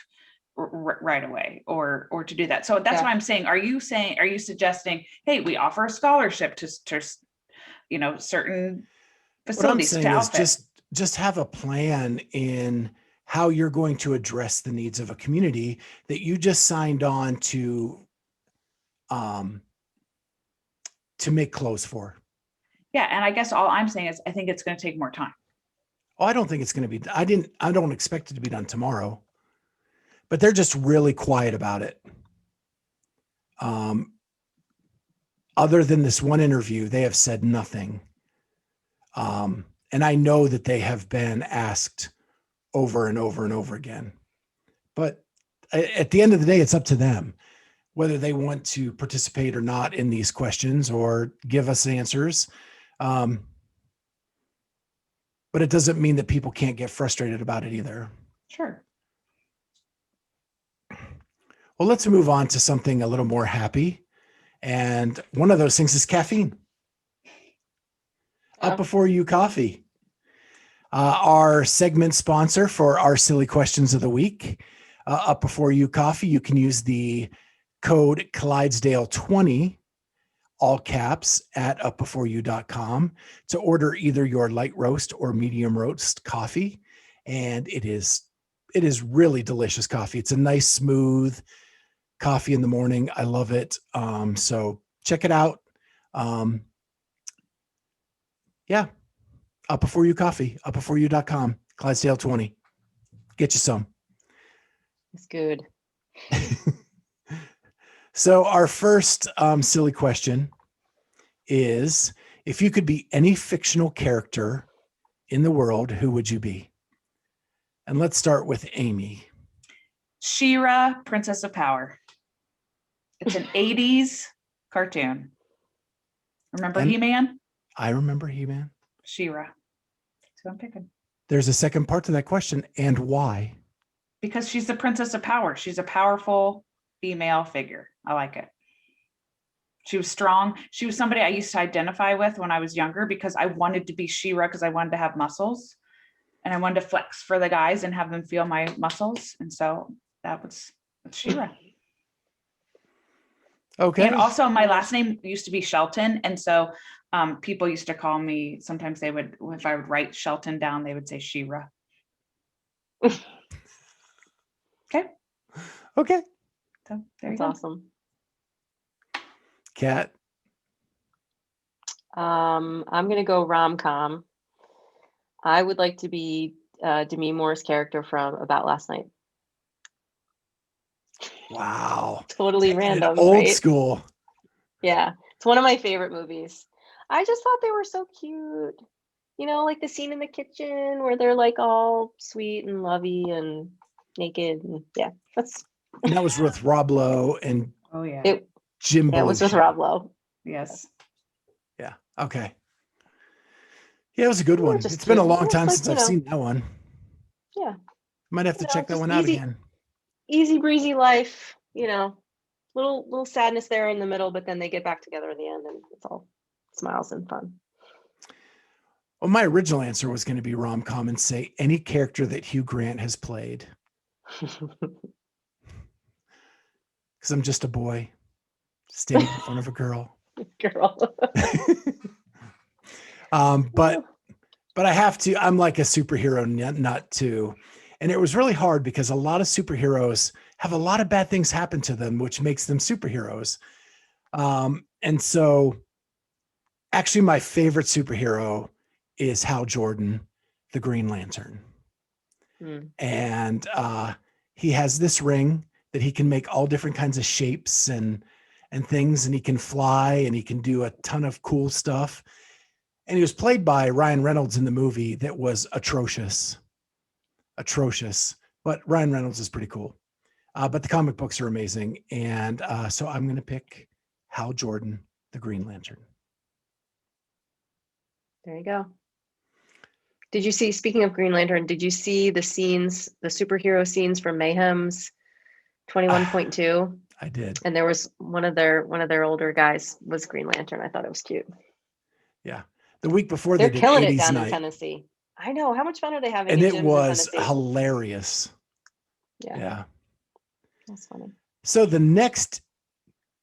right away or to do that. So that's what I'm saying. Are you suggesting, hey, we offer a scholarship to certain facilities? What I'm saying is just have a plan in how you're going to address the needs of a community that you just signed on to make clothes for. Yeah. And I guess all I'm saying is I think it's going to take more time. Oh, I don't think it's going to be, I don't expect it to be done tomorrow, but they're just really quiet about it. Other than this one interview, they have said nothing. And I know that they have been asked over and over and over again, but at the end of the day, it's up to them whether they want to participate or not in these questions or give us answers. But it doesn't mean that people can't get frustrated about it either. Sure. Well, let's move on to something a little more happy. And one of those things is caffeine. Up Before You coffee. Our segment sponsor for our silly questions of the week, Up Before You coffee. You can use the code Clydesdale20, all caps, at upbeforeyou.com to order either your light roast or medium roast coffee. And it is really delicious coffee. It's a nice, smooth coffee in the morning. I love it. So check it out. Up Before You coffee, upbeforeyou.com, Clydesdale20. Get you some. It's good. So our first silly question is, if you could be any fictional character in the world, who would you be? And let's start with Amy. She-Ra, Princess of Power. It's an 80s cartoon. Remember He-Man? I remember He-Man. She-Ra. That's what I'm picking. There's a second part to that question. And why? Because she's the Princess of Power. She's a powerful female figure. I like it. She was strong. She was somebody I used to identify with when I was younger, because I wanted to be She-Ra, because I wanted to have muscles and I wanted to flex for the guys and have them feel my muscles. And so that's She-Ra. Okay. And also my last name used to be Shelton. And so people used to call me, sometimes they would, if I would write Shelton down, they would say She-Ra. Okay. So there you That's go. awesome. Kat. I'm gonna go rom-com. I would like to be Demi Moore's character from About Last Night. Wow. Totally random. Old right? school. Yeah, it's one of my favorite movies. I just thought they were so cute. You know, like the scene in the kitchen where they're like all sweet and lovey and naked. And yeah, And that was with Rob Lowe and Oh yeah. Jim it was with Belushi. Rob Lowe. Yes. Yeah. Okay. Yeah, it was a good one. just It's been a cute. long It's time like, since I've seen that one. Yeah. Might have to check that just one out easy. again. Easy breezy life, you know, little sadness there in the middle, but then they get back together in the end and it's all smiles and fun. Well, my original answer was going to be rom-com and say any character that Hugh Grant has played. Because I'm just a boy standing in front of a girl. Girl. But I have to, I'm like a superhero nut too. And it was really hard because a lot of superheroes have a lot of bad things happen to them, which makes them superheroes. And so actually my favorite superhero is Hal Jordan, the Green Lantern. And he has this ring that he can make all different kinds of shapes and things, and he can fly and he can do a ton of cool stuff. And he was played by Ryan Reynolds in the movie that was atrocious. But Ryan Reynolds is pretty cool. But the comic books are amazing. And so I'm going to pick Hal Jordan, the Green Lantern. There you go. Did you see, speaking of Green Lantern, did you see the scenes, the superhero scenes from Mayhem's 21.2? I did. And there was one of their older guys was Green Lantern. I thought it was cute. Yeah. The week before They're they did killing 80s it down night. in Tennessee. I know. How much fun are they having? And in it gyms in was Tennessee? hilarious. Yeah. That's funny. So the next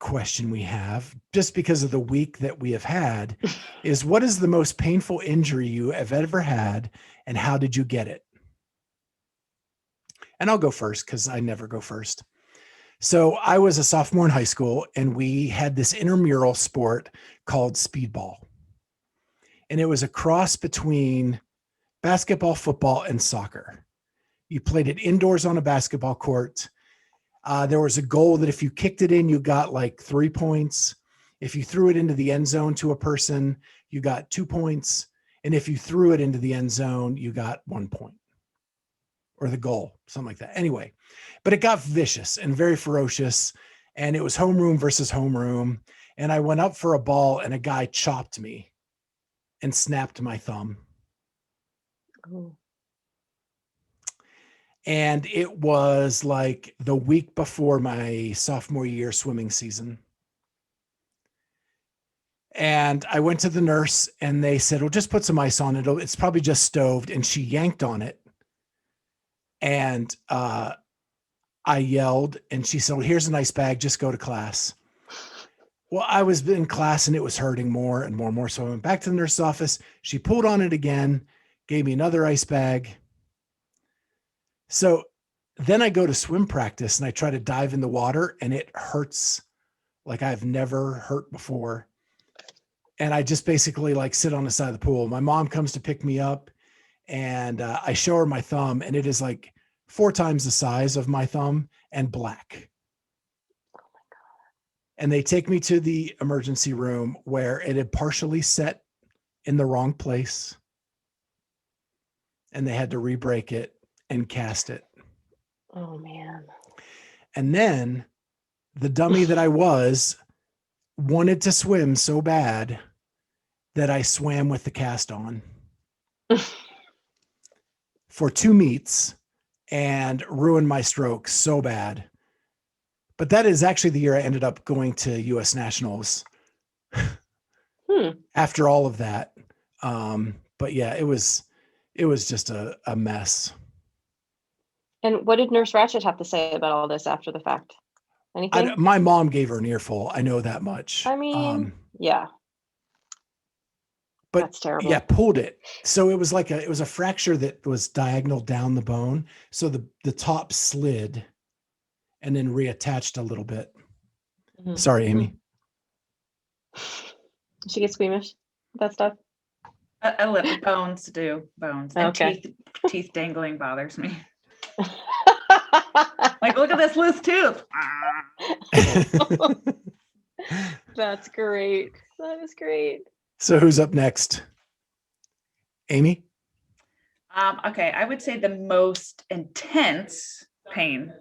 question we have, just because of the week that we have had, is what is the most painful injury you have ever had and how did you get it? And I'll go first because I never go first. So I was a sophomore in high school and we had this intramural sport called speedball. And it was a cross between basketball, football, and soccer. You played it indoors on a basketball court. There was a goal that if you kicked it in, you got like 3 points. If you threw it into the end zone to a person, you got 2 points. And if you threw it into the end zone, you got 1 point. Or the goal, something like that. Anyway, but it got vicious and very ferocious. And it was homeroom versus homeroom. And I went up for a ball and a guy chopped me and snapped my thumb. Oh. And it was like the week before my sophomore year swimming season. And I went to the nurse and they said, well, just put some ice on it. It's probably just stoved. And she yanked on it. And I yelled and she said, well, here's an ice bag. Just go to class. Well, I was in class and it was hurting more and more and more. So I went back to the nurse's office. She pulled on it again, gave me another ice bag. So then I go to swim practice and I try to dive in the water and it hurts like I've never hurt before. And I just basically like sit on the side of the pool. My mom comes to pick me up and I show her my thumb and it is like 4 times the size of my thumb and black. Oh my God. And they take me to the emergency room where it had partially set in the wrong place. And they had to re-break it and cast it. Oh man. And then the dummy that I was wanted to swim so bad that I swam with the cast on for 2 meets and ruined my stroke so bad. But that is actually the year I ended up going to US Nationals after all of that. But yeah, it was just a mess. And what did Nurse Ratched have to say about all this after the fact? Anything? My mom gave her an earful. I know that much. I mean, yeah. But that's terrible. yeah, pulled it. So it was like it was a fracture that was diagonal down the bone. So the top slid and then reattached a little bit. Mm-hmm. Sorry, Amy. Did she get squeamish with that stuff? A little. Bones. And Okay. teeth dangling bothers me. Like, look at this loose tooth. That's great. That is great. So who's up next? Amy? Okay, I would say the most intense pain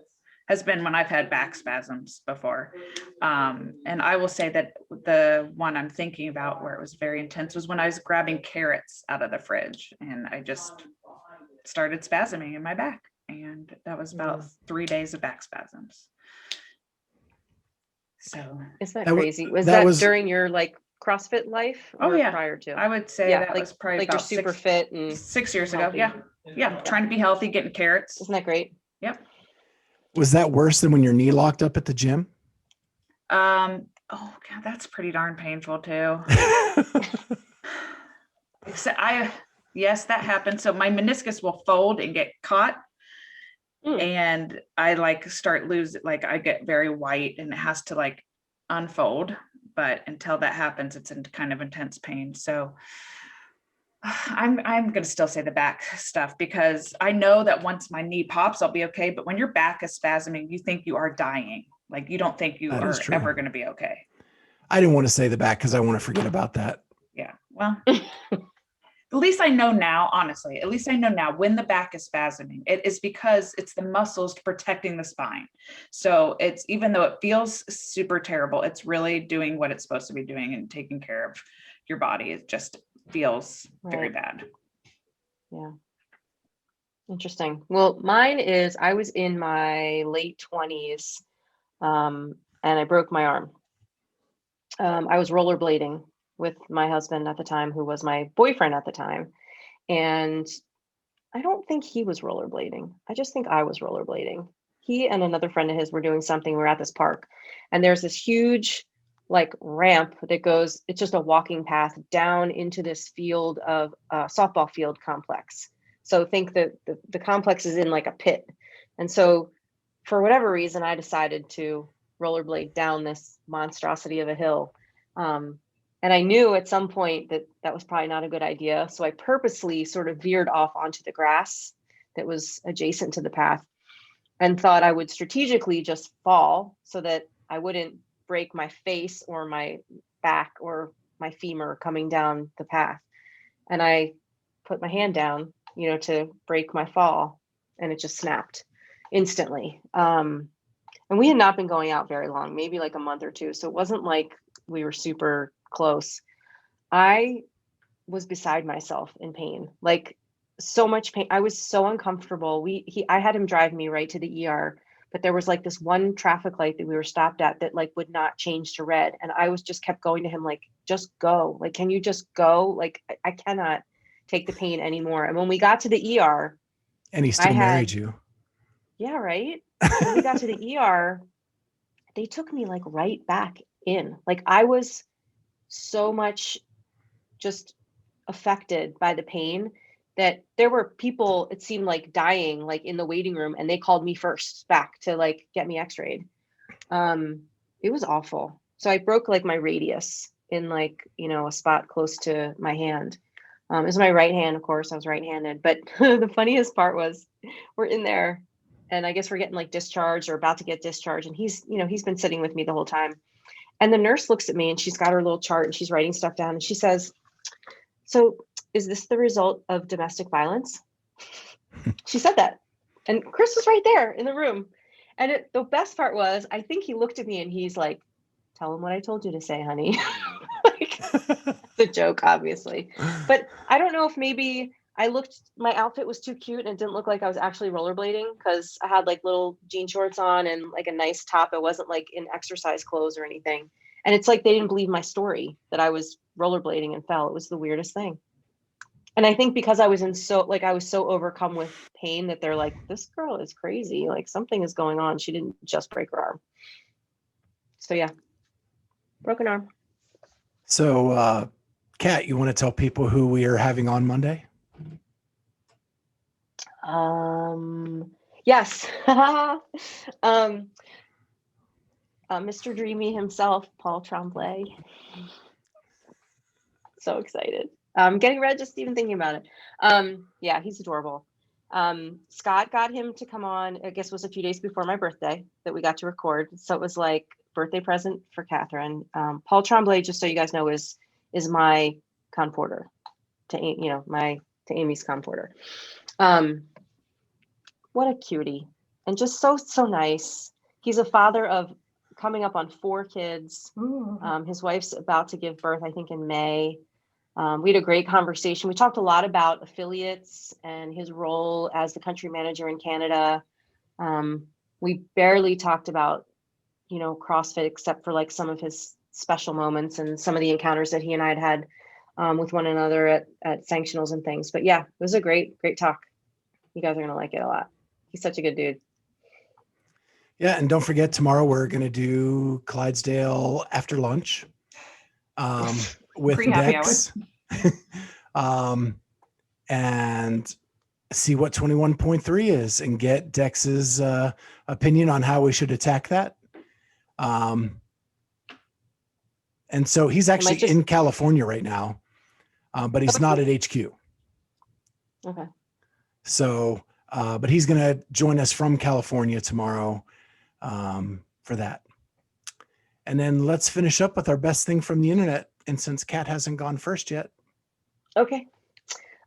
has been when I've had back spasms before. And I will say that the one I'm thinking about where it was very intense was when I was grabbing carrots out of the fridge and I just started spasming in my back. And that was about 3 days of back spasms. So isn't that crazy? Was that that during your like CrossFit life or yeah, prior to? I would say that was probably like about you're super fit and 6 years ago. healthy. Yeah. Trying to be healthy, getting carrots. Isn't that great? Yep. Was that worse than when your knee locked up at the gym? Oh God, that's pretty darn painful too. Yes, that happened. So my meniscus will fold and get caught. And I like start losing, like I get very white and it has to like unfold. But until that happens, it's in kind of intense pain. So I'm going to still say the back stuff, because I know that once my knee pops, I'll be okay. But when your back is spasming, you think you are dying. Like you don't think you That is are true. ever going to be okay. I didn't want to say the back because I want to forget about that. Yeah. Well, at least I know now, honestly, at least I know now when the back is spasming, it is because it's the muscles protecting the spine. So it's, even though it feels super terrible, it's really doing what it's supposed to be doing and taking care of your body. It just feels very Right. bad. Yeah. Interesting. Well, mine is I was in my late 20s and I broke my arm. I was rollerblading with my husband at the time, who was my boyfriend at the time. And I don't think he was rollerblading. I just think I was rollerblading. He and another friend of his were doing something. We were at this park, and there's this huge like ramp that goes, it's just a walking path down into this field of softball field complex. So think that the complex is in like a pit. And so for whatever reason, I decided to rollerblade down this monstrosity of a hill. And I knew at some point that that was probably not a good idea. So I purposely sort of veered off onto the grass that was adjacent to the path and thought I would strategically just fall so that I wouldn't break my face or my back or my femur coming down the path. And I put my hand down, to break my fall, and it just snapped instantly. And we had not been going out very long, maybe like a month or two. So it wasn't like we were super close. I was beside myself in pain, like so much pain. I was so uncomfortable. I had him drive me right to the ER, but there was like this one traffic light that we were stopped at that like would not change to red. And I was just kept going to him, like, just go. Like, can you just go? Like, I cannot take the pain anymore. And when we got to the ER, And he still married you. Yeah, right. When we got to the ER, they took me like right back in. Like I was so much just affected by the pain that there were people, it seemed like, dying like in the waiting room, and they called me first back to like get me x-rayed. It was awful. So I broke like my radius in like, a spot close to my hand. It was my right hand, of course. I was right-handed. But the funniest part was we're in there, and I guess we're getting like discharged or about to get discharged. And he's been sitting with me the whole time. And the nurse looks at me, and she's got her little chart and she's writing stuff down. And she says, "So is this the result of domestic violence?" She said that. And Chris was right there in the room. And the best part was, I think he looked at me and he's like, "Tell him what I told you to say, honey." Like, it's a joke, obviously. But I don't know if maybe my outfit was too cute and it didn't look like I was actually rollerblading, because I had like little jean shorts on and like a nice top. It wasn't like in exercise clothes or anything. And it's like they didn't believe my story that I was rollerblading and fell. It was the weirdest thing. And I think because I was so overcome with pain that they're like, this girl is crazy. Like something is going on. She didn't just break her arm. So yeah, broken arm. So, Kat, you want to tell people who we are having on Monday? Yes. Mr. Dreamy himself, Paul Tremblay. So excited. I'm getting red just even thinking about it. Yeah, he's adorable. Scott got him to come on, I guess it was a few days before my birthday that we got to record. So it was like birthday present for Catherine. Paul Tremblay, just so you guys know, is my conporter to Amy's conporter. What a cutie, and just so nice. He's a father of coming up on 4 kids. His wife's about to give birth, I think, in May. We had a great conversation. We talked a lot about affiliates and his role as the country manager in Canada. We barely talked about, CrossFit, except for like some of his special moments and some of the encounters that he and I had with one another at sanctionals and things. But yeah, it was a great talk. You guys are going to like it a lot. He's such a good dude. Yeah. And don't forget, tomorrow we're going to do Clydesdale after lunch with Dex and see what 21.3 is and get Dex's opinion on how we should attack that. And so he's actually in California right now. but he's not at HQ. Okay. So, but he's going to join us from California tomorrow for that. And then let's finish up with our best thing from the internet. And since Kat hasn't gone first yet. Okay.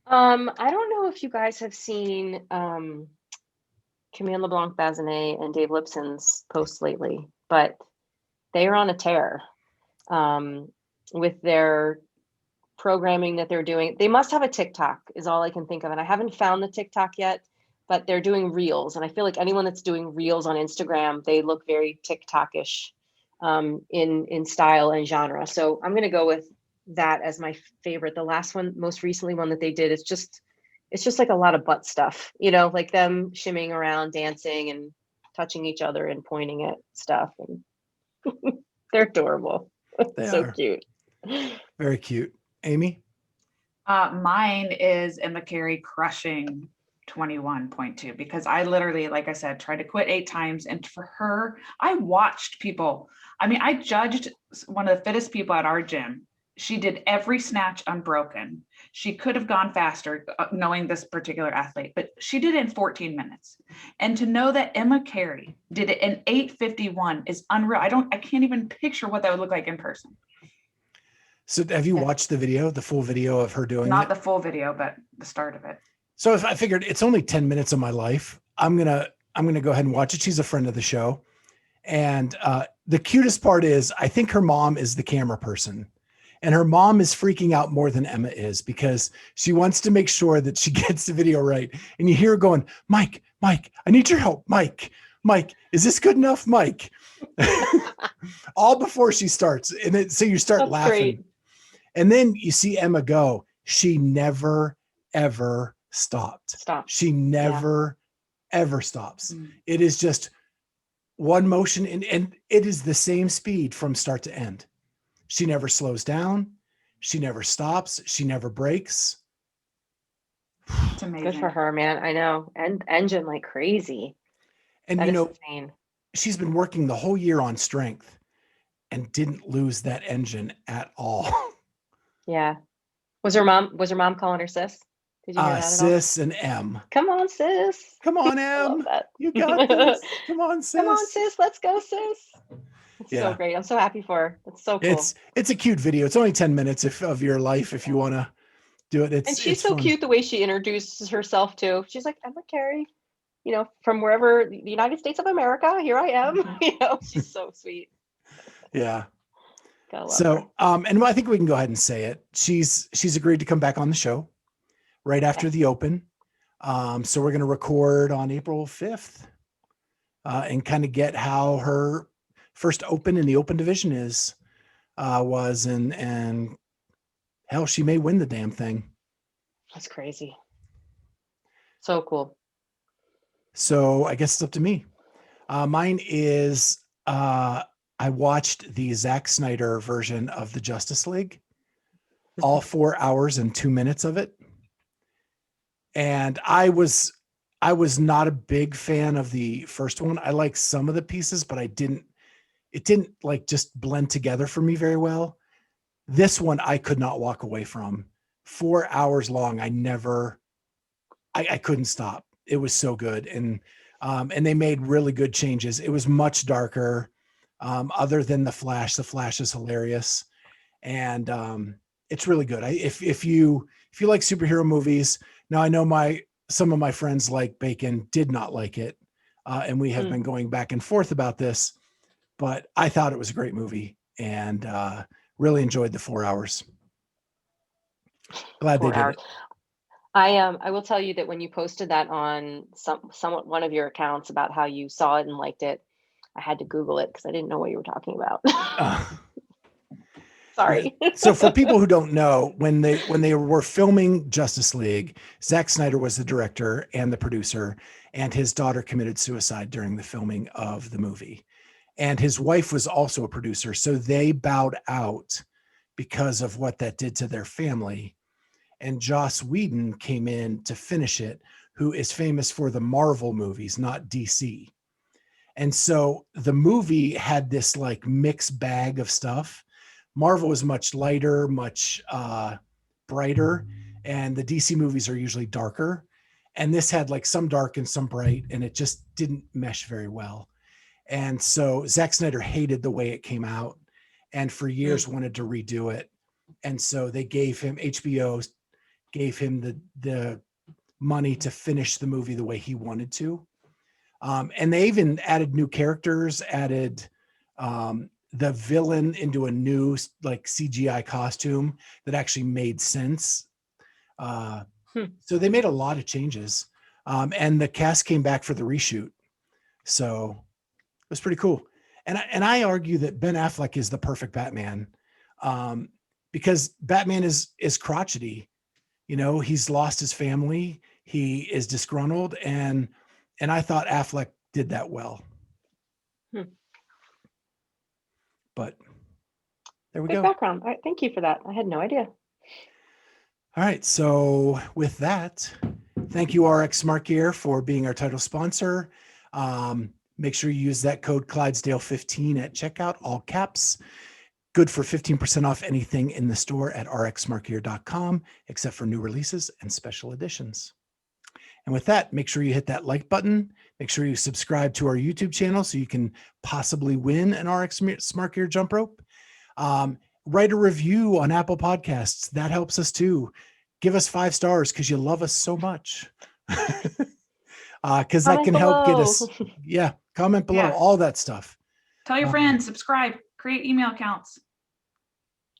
I don't know if you guys have seen Camille LeBlanc-Bazinet and Dave Lipson's posts lately, but they are on a tear with their programming that they're doing. They must have a TikTok is all I can think of. And I haven't found the TikTok yet, but they're doing reels. And I feel like anyone that's doing reels on Instagram, they look very TikTok-ish in style and genre. So I'm going to go with that as my favorite. The last one, most recently one that they did, it's just like a lot of butt stuff, you know, like them shimmying around, dancing and touching each other and pointing at stuff. And they're adorable. They so are. Cute. Very cute. Amy? Mine is Emma Carey crushing 21.2 because I literally, like I said, tried to quit 8 times. And for her, I watched people. I mean, I judged one of the fittest people at our gym. She did every snatch unbroken. She could have gone faster knowing this particular athlete, but she did it in 14 minutes. And to know that Emma Carey did it in 8:51 is unreal. I can't even picture what that would look like in person. So have you watched the video, the full video of her doing Not it? the full video, but the start of it. So if I figured it's only 10 minutes of my life, I'm going to go ahead and watch it. She's a friend of the show. And the cutest part is I think her mom is the camera person. And her mom is freaking out more than Emma is because she wants to make sure that she gets the video right. And you hear her going, Mike, I need your help. Mike, is this good enough? Mike, all before she starts. And then, so you start That's laughing. great. And then you see Emma go, she never, ever stopped. She never, ever stops. Mm. It is just one motion and it is the same speed from start to end. She never slows down. She never stops. She never breaks. It's amazing. Good for her, man. I know. And engine like crazy. And That you is know, insane. she's been working the whole year on strength and didn't lose that engine at all. Yeah. Was her mom calling her sis? Did you hear that at all? Sis and M. Come on, sis. Come on, I love M. that. You got this. Come on, sis. Come on, sis. Let's go, sis. It's Yeah. so great. I'm so happy for her. It's so cool. It's a cute video. It's only 10 minutes of your life if you want to do it. And she's it's so fun. cute the way she introduces herself too. She's like, Emma Carey, you know, from wherever, the United States of America, here I am. You know, she's so sweet. Yeah. Gotta love her. So, and I think we can go ahead and say it. She's agreed to come back on the show right after the Open. So we're going to record on April 5th and kind of get how her first Open in the Open division was, and hell, she may win the damn thing. That's crazy. So cool. So I guess it's up to me. Mine is, I watched the Zack Snyder version of the Justice League, all 4 hours and 2 minutes of it. And I was not a big fan of the first one. I like some of the pieces, but it didn't like just blend together for me very well. This one I could not walk away from. 4 hours long. I couldn't stop. It was so good. And they made really good changes. It was much darker. Other than the Flash is hilarious. And it's really good. If you like superhero movies, now I know some of my friends like Bacon did not like it. And we have been going back and forth about this, but I thought it was a great movie and really enjoyed the 4 hours. Glad 4 they did hours. it. I will tell you that when you posted that on somewhat one of your accounts about how you saw it and liked it, I had to Google it because I didn't know what you were talking about. Sorry. So for people who don't know, when they were filming Justice League, Zack Snyder was the director and the producer, and his daughter committed suicide during the filming of the movie. And his wife was also a producer. So they bowed out because of what that did to their family. And Joss Whedon came in to finish it, who is famous for the Marvel movies, not DC. And so the movie had this like mixed bag of stuff. Marvel was much lighter, much brighter, and the DC movies are usually darker. And this had like some dark and some bright, and it just didn't mesh very well. And so Zack Snyder hated the way it came out, and for years wanted to redo it. And so they gave him, HBO gave him the money to finish the movie the way he wanted to. And they even added new characters, added the villain into a new like CGI costume that actually made sense. So they made a lot of changes. And the cast came back for the reshoot. So it was pretty cool. And I argue that Ben Affleck is the perfect Batman, because Batman is crotchety. You know, he's lost his family. He is disgruntled, and I thought Affleck did that well. But there we Great go. background. All right, thank you for that. I had no idea. All right. So with that, thank you, RX Smart Gear, for being our title sponsor. Make sure you use that code Clydesdale15 at checkout, all caps. Good for 15% off anything in the store at rxsmartgear.com, except for new releases and special editions. And with that, make sure you hit that like button. Make sure you subscribe to our YouTube channel so you can possibly win an RX Smart Gear jump rope. Write a review on Apple Podcasts. That helps us too. Give us 5 stars because you love us so much. Because that can help get us. Yeah, comment below, all that stuff. Tell your friends, subscribe, create email accounts.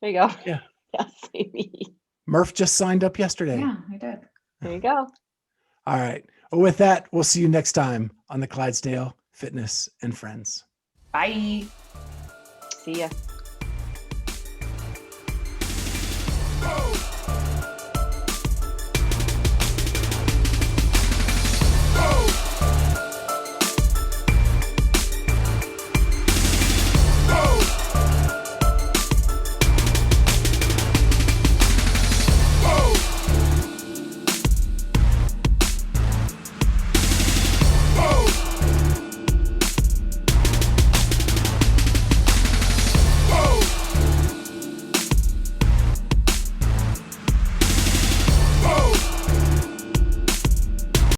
There you go. Yeah. Yes, maybe. Murph just signed up yesterday. Yeah, I did. There you go. All right. Well, with that, we'll see you next time on the Clydesdale Fitness and Friends. Bye. See ya.